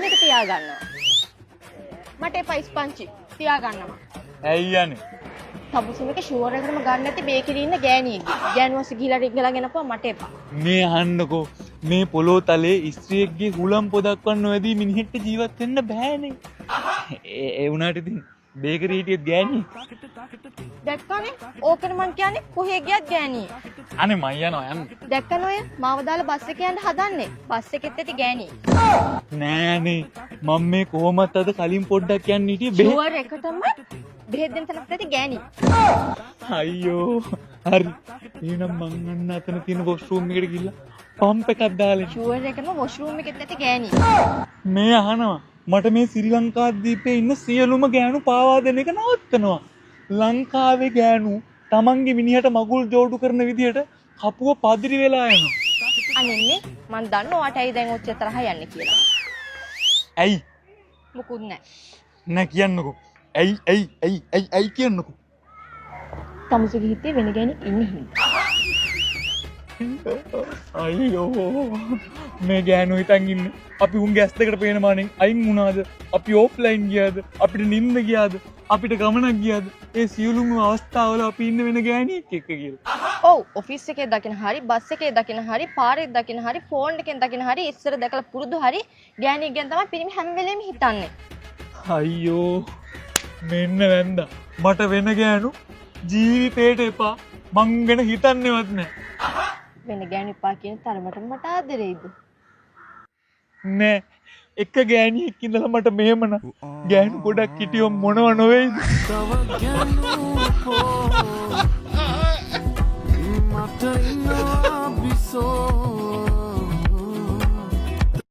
මේක තියාගන්නවා. මට එපා ස්පංචි. තියාගන්නවා. ඇයි යන්නේ? තමුසෙමක ෂුවර් එකටම ගන්න නැති බේකරි ඉන්න ගෑණියෙක්. ගෑනුවස් ගිහලා රිංගලා ගෙනපුවා මට එපා. මේ අහන්නකෝ මේ පොළොව තලේ ස්ත්‍රියෙක්ගේ හුලම් පොදක්වන්න නොවැදී මිනිහෙක්ට ජීවත් වෙන්න බෑනේ. ඒ වුණාට ඉතින් බේකරි හිටියත් ගෑණියෙක්. දැක්කනේ? ඕකනේ මං කියන්නේ කොහේ ගියත් ගෑණියෙක්. අනේ මං යනවා යන්න. දැක්කන ඔය මාව දාලා බස් එකේ යන්න හදන්නේ. බස් එකෙත් ඇති ගෑණියෙක්. නෑනේ මම මේ කොහොමත් අද කලින් පොඩ්ඩක් යන්න හිටියේ ෂුවර් එකටම බෙහෙත් දෙන්න තැනක් ඇති ගෑණියෙක්. අයියෝ හරි එහෙනම් මං අන්න අතන තියෙන වොෂ්රූම් එකට ගිහලා පම්ප් එකක් දාලා ෂුවර් එකම වොෂ්රූම් එකෙත් ඇති ගෑණියෙක්. මේ අහනවා මට මේ ශ්‍රී ලංකාද්වීපයේ ඉන්න සියලුම ගෑනු පාවා දෙන එක නවත්තනවා. ලංකාවේ ගෑනු තමන්ගේ මිනිහට මගුල් ජෝඩු කරන විදිහට කපුව පදිරි වෙලා යනවා. අනෙන්නේ මං දන්න ඔයාට ඇයි දැන් ඔච්චර තරහ යන්නේ කියලා. ඇයි? මුකුත් නැහැ. නෑ කියන්නකෝ. ඇයි කියන්නකෝ. තමුසෙගේ හිතේ වෙන ගෑණියෙක් ඉන්නේ හින්දා. අයියෝ මේ ගෑනු හිතන් ඉන්නේ අපි උන්ගේ ඇස් දෙකට පේන මානෙන් අයින් වුණාද අපි ඕෆ්ලයින් ගියාද අපිට නිින්ද ගියාද අපිට ගමනක් ගියාද ඒ සියලුම අවස්ථාවල අපි ඉන්න වෙන ගෑණියෙක් එක්ක කියලා. ඔව් ඔෆිස් එකේ දකින හරි බස් එකේ දකින හරි පාරේ දකින හරි ෆෝන් එකෙන් දකින හරි ඉස්සර දැකලා පුරුදු හරි ගෑණියෙක් ගැන තමයි පිරිමි හැම වෙලේම හිතන්නේ. අයියෝ මෙන්න වැන්දා මට වෙන ගෑනු ජීවිතේට එපා මං ගැන හිතන්නේවත් නෑ. වෙන ගෑණි එපා කියන තරමට මට ආදරෙයිද? නෑ එක ගෑණියෙක් ඉඳලා මට මෙහෙමන ගෑනු ගොඩක් හිටියොත් මොනව නොවේද? මට ඉන්නවා බිසෝ